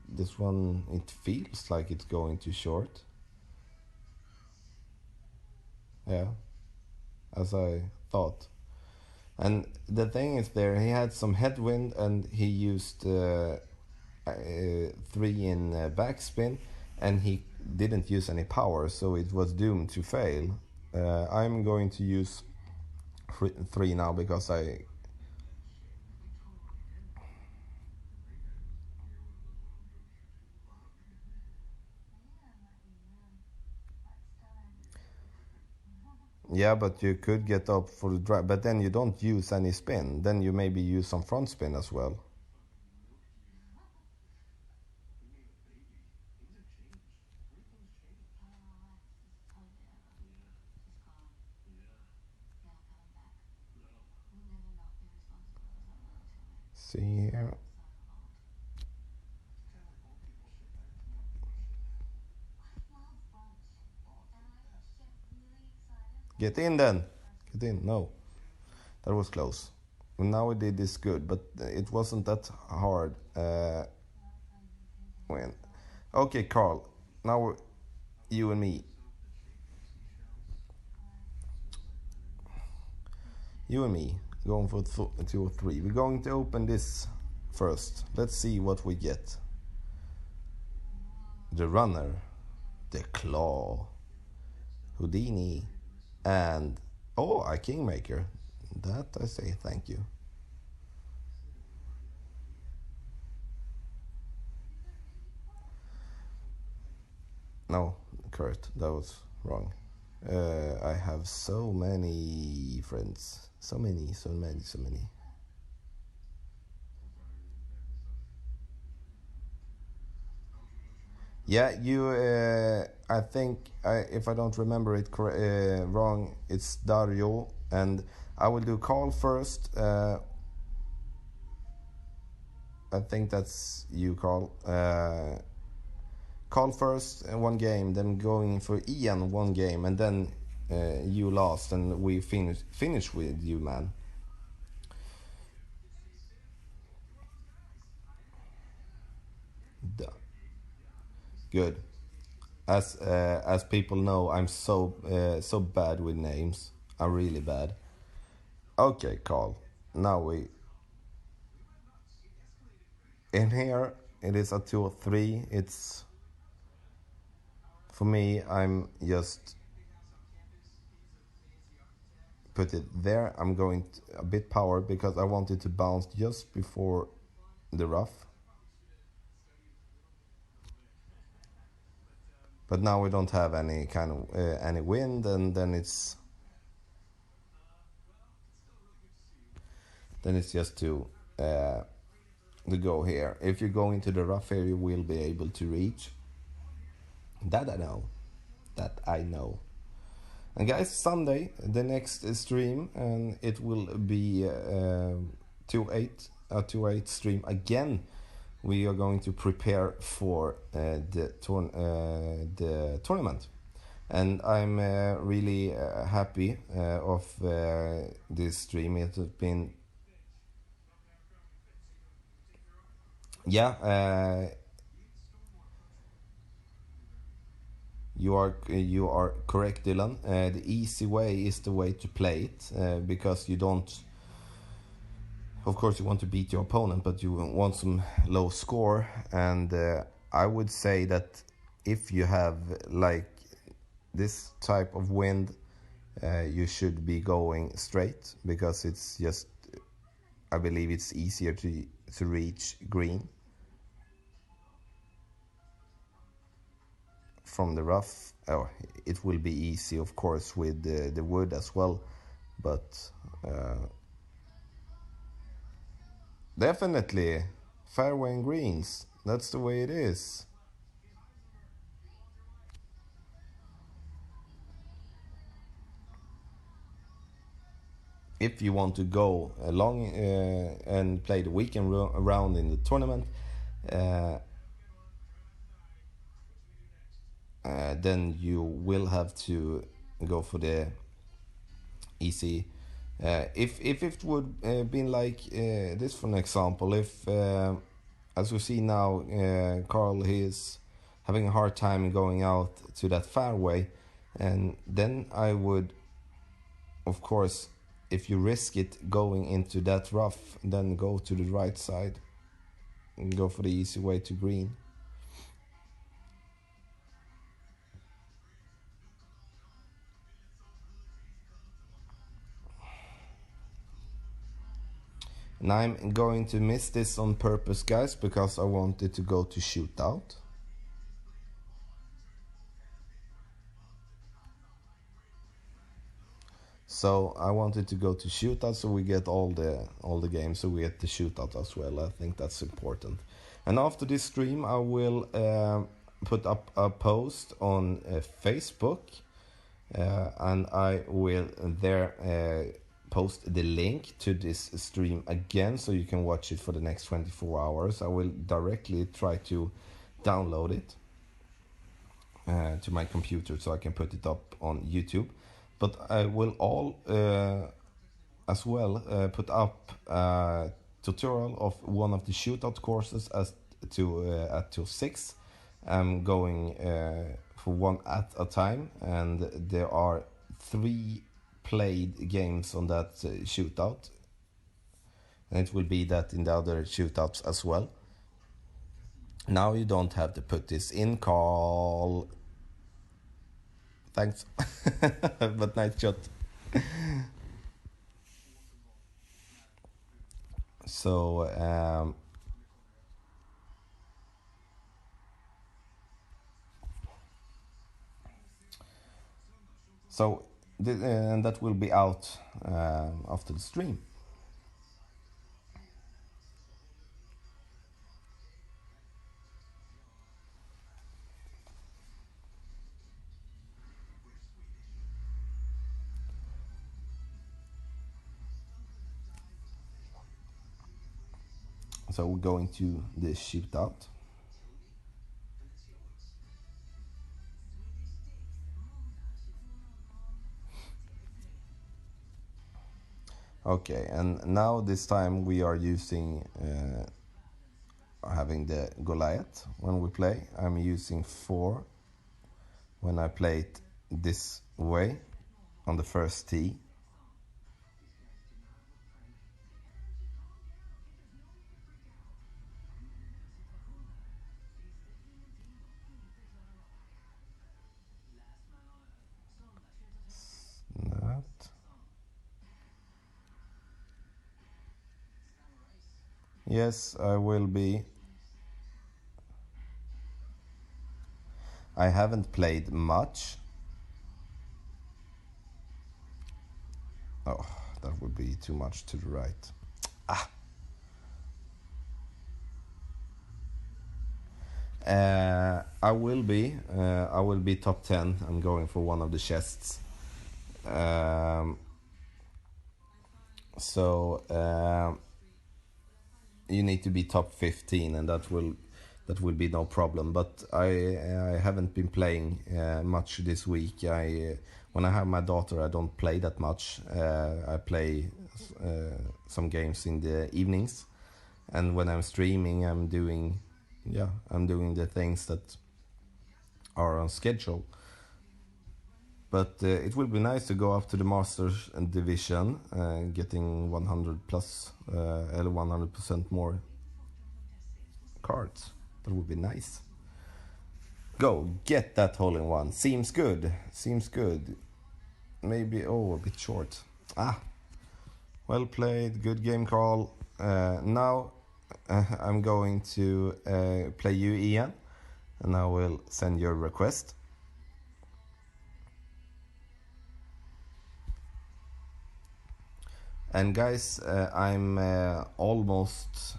This one, it feels like it's going too short. Yeah, as I thought. And the thing is, there he had some headwind, and he used 3 in backspin, and he didn't use any power, so it was doomed to fail. I'm going to use 3 now because I. Yeah, but you could get up for the drive, but then you don't use any spin. Then you maybe use some front spin as well. See here. Get in then. Get in. No, that was close. Now we did this good, but it wasn't that hard. When. Okay, Carl. Now you and me. You and me. Going for 2 or 3. We're going to open this first. Let's see what we get. The runner. The claw. Houdini. And oh, a kingmaker. That I say thank you. No, Kurt, that was wrong. I have so many friends. So many, so many, so many. Yeah, you. I think, if I don't remember it wrong, it's Dario, and I will do Carl first. I think that's you, Carl. Carl first, 1 game, then going for Ian 1 game, and then you last, and we finish with you, man. Duh. Good. As people know, I'm so bad with names. I'm really bad. Okay, Carl. Now we in here. It is a 2 or 3. It's for me. I'm just put it there. I'm going a bit power because I wanted to bounce just before the rough. But now we don't have any kind of any wind, and then it's just to go here. If you go into the rough here, you will be able to reach. That I know. That I know. And guys, Sunday, the next stream, and it will be 2-8 stream again. We are going to prepare for the tournament, and I'm really happy of this stream. It has been, yeah. You are correct, Dylan. The easy way is the way to play it, because you don't. Of course, you want to beat your opponent, but you want some low score. And I would say that if you have like this type of wind, you should be going straight, because it's just. I believe it's easier to reach green from the rough. Oh, it will be easy, of course, with the wood as well, but Definitely. Fairway and greens. That's the way it is. If you want to go along and play the weekend round in the tournament, uh, then you will have to go for the easy. If it would been like this, for an example, if as we see now, Carl, he is having a hard time going out to that fairway, and then I would, of course, if you risk it going into that rough, then go to the right side and go for the easy way to green. And I'm going to miss this on purpose, guys, because I wanted to go to Shootout. So I wanted to go to Shootout, so we get all the games, so we get the Shootout as well. I think that's important. And after this stream, I will put up a post on Facebook, and I will there post the link to this stream again, so you can watch it for the next 24 hours. I will directly try to download it to my computer so I can put it up on YouTube. But I will as well put up a tutorial of one of the Shootout courses at till 6. I'm going for one at a time, and there are 3 played games on that Shootout, and it will be that in the other Shootouts as well. Now you don't have to put this in, Carl. Thanks. But nice shot. So and that will be out after the stream. So we're going to the Shootout. Okay, and now this time we are using having the Goliath when we play. I'm using 4 when I play it this way on the first tee. That. Yes, I will be. I haven't played much. Oh, that would be too much to the right. I will be top 10. I'm going for one of the chests. So you need to be top 15, and that will be no problem. But I haven't been playing much this week. When I have my daughter, I don't play that much. I play some games in the evenings, and when I'm streaming, I'm doing the things that are on schedule. But it will be nice to go up to the Masters division, getting 100 plus, 100% more cards. That would be nice. Go, get that hole-in-one. Seems good. Maybe, a bit short. Well played, good game, Carl. Now I'm going to play you, Ian, and I will send your request. And guys, I'm almost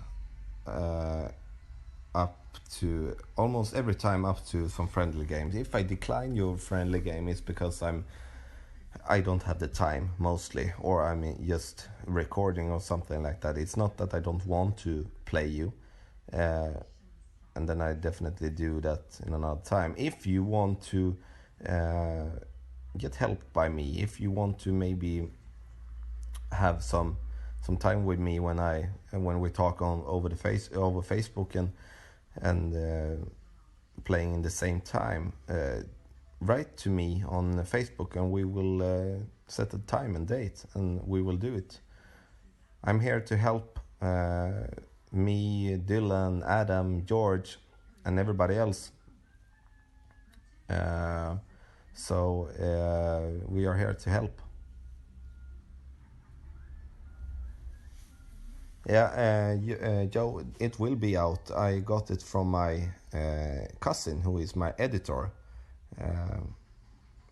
up to almost every time up to some friendly games. If I decline your friendly game, it's because I don't have the time mostly, or I'm just recording or something like that. It's not that I don't want to play you, and then I definitely do that in another time. If you want to get help by me, if you want to maybe have some time with me when we talk on over Facebook and playing in the same time, write to me on Facebook and we will set a time and date and we will do it. I'm here to help me, Dylan, Adam, George, and everybody else. So we are here to help. Yeah, Joe, it will be out. I got it from my cousin, who is my editor.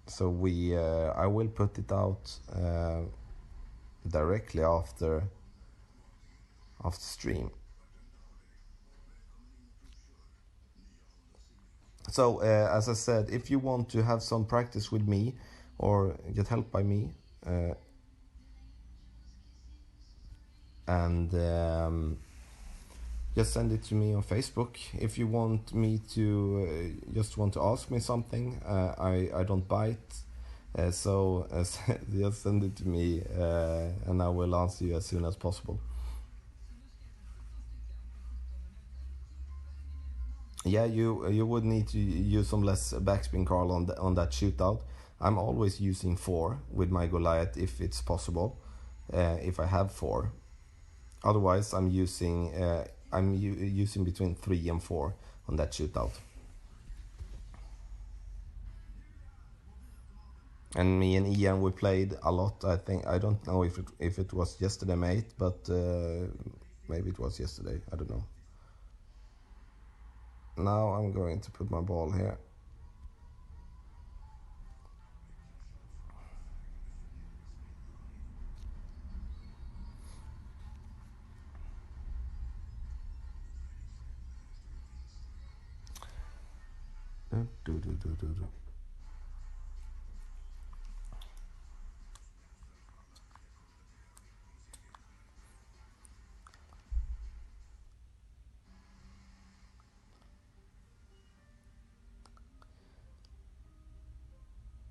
So I will put it out directly after stream. So as I said, if you want to have some practice with me or get help by me, and just send it to me on Facebook. If you want me to just want to ask me something, I don't bite, so just send it to me and I will answer you as soon as possible. Yeah, you would need to use some less backspin, Carl, on that shootout. I'm always using 4 with my Goliath if it's possible, if I have 4. Otherwise, I'm using using between 3 and 4 on that shootout. And me and Ian, we played a lot. I think, I don't know if it was yesterday, mate, but maybe it was yesterday. I don't know. Now I'm going to put my ball here.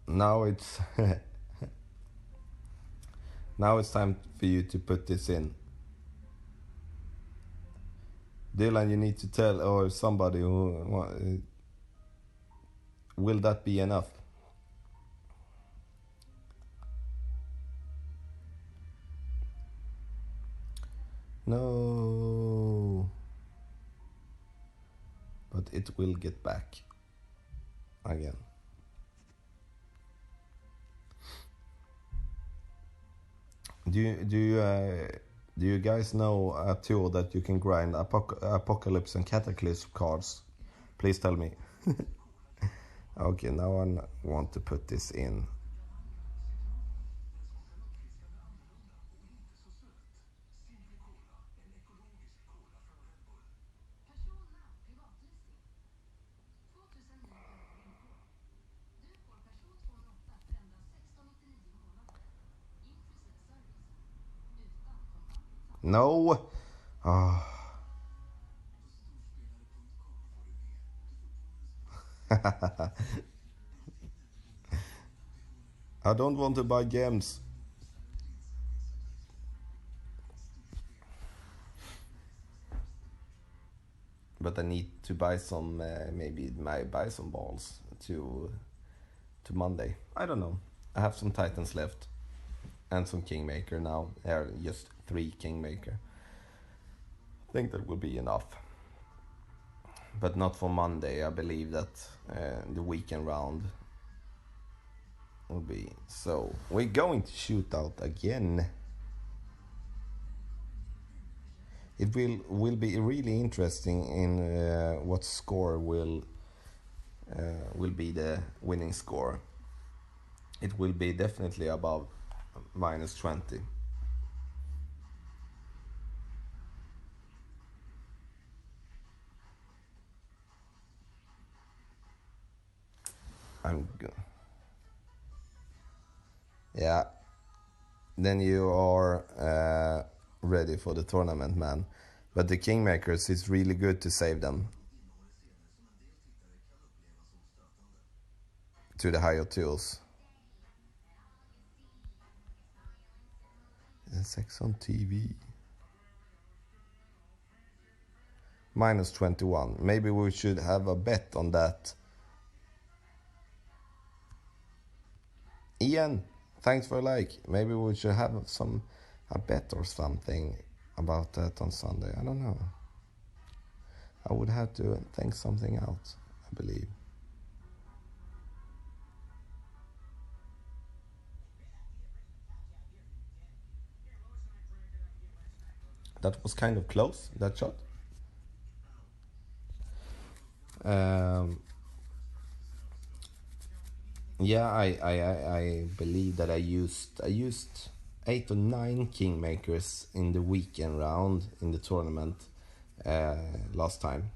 Now it's now it's time for you to put this in. Dylan, you need to tell, or somebody who will that be enough? No, but it will get back again. Do you guys know a tool that you can grind Apocalypse and Cataclysm cards? Please tell me. Okay, now I want to put this in. No. Oh. I don't want to buy games. But I need to buy some, maybe buy some balls to Monday. I don't know. I have some Titans left. And some Kingmaker now. Just 3 Kingmaker. I think that will be enough. But not for Monday. I believe that the weekend round will be. So we're going to Shootout again. It will be really interesting in what score will be the winning score. It will be definitely above -20. I'm good. Yeah. Then you are ready for the tournament, man. But the Kingmakers, it's really good to save them to the higher tools. Sex on TV. Minus 21. Maybe we should have a bet on that. Ian, thanks for a like. Maybe we should have a bet or something about that on Sunday. I don't know. I would have to think something out, I believe. That was kind of close, that shot. Yeah, I believe that I used 8 or 9 Kingmakers in the weekend round in the tournament last time.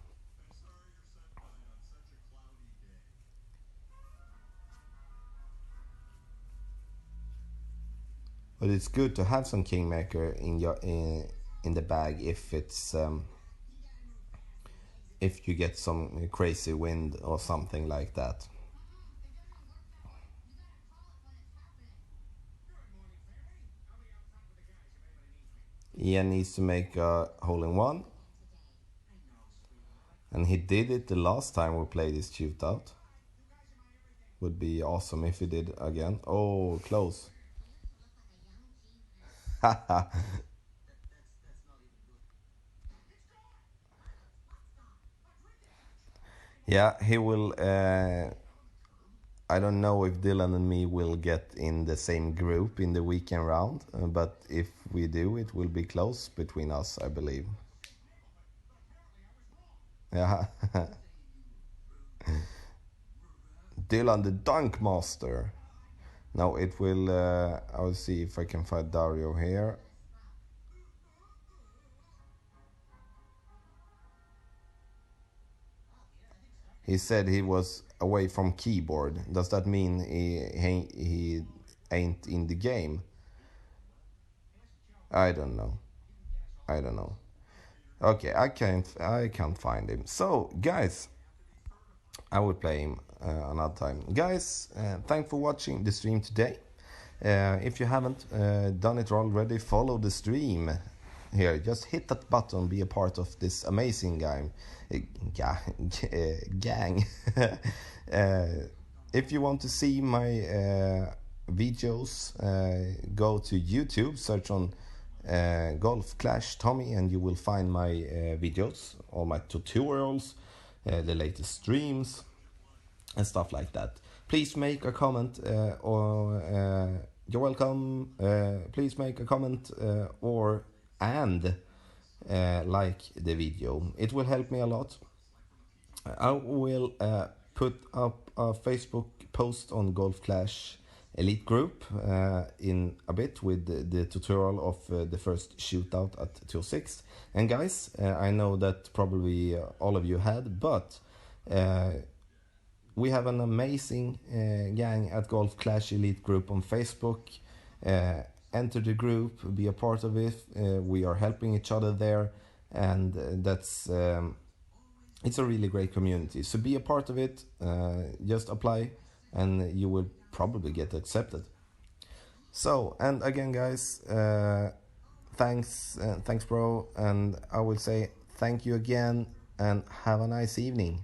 But it's good to have some Kingmaker in your in the bag if it's if you get some crazy wind or something like that. Ian needs to make a hole-in-one. And he did it the last time we played this shootout. Would be awesome if he did again. Oh, close. Yeah, he will. I don't know if Dylan and me will get in the same group in the weekend round, but if we do, it will be close between us, I believe. Yeah. Dylan the Dunk Master. Now it will. I will see if I can find Dario here. He said he was away from keyboard. Does that mean he ain't in the game? I don't know. Okay, I can't find him. So guys, I will play him another time. Guys, thanks for watching the stream today. If you haven't done it already, follow the stream here. Just hit that button, be a part of this amazing gang. If you want to see my videos, go to YouTube, search on Golf Clash Tommy, and you will find my videos, all my tutorials, the latest streams and stuff like that. Please make a comment or you're welcome. Please make a comment and like the video. It will help me a lot. I will put up a Facebook post on Golf Clash Elite Group in a bit with the tutorial of the first shootout at 2.6. And guys, I know that probably all of you had, but we have an amazing gang at Golf Clash Elite Group on Facebook. Enter the group, be a part of it. We are helping each other there, and that's it's a really great community. So be a part of it. Just apply, and you will probably get accepted. So, and again, guys, thanks, bro, and I will say thank you again, and have a nice evening.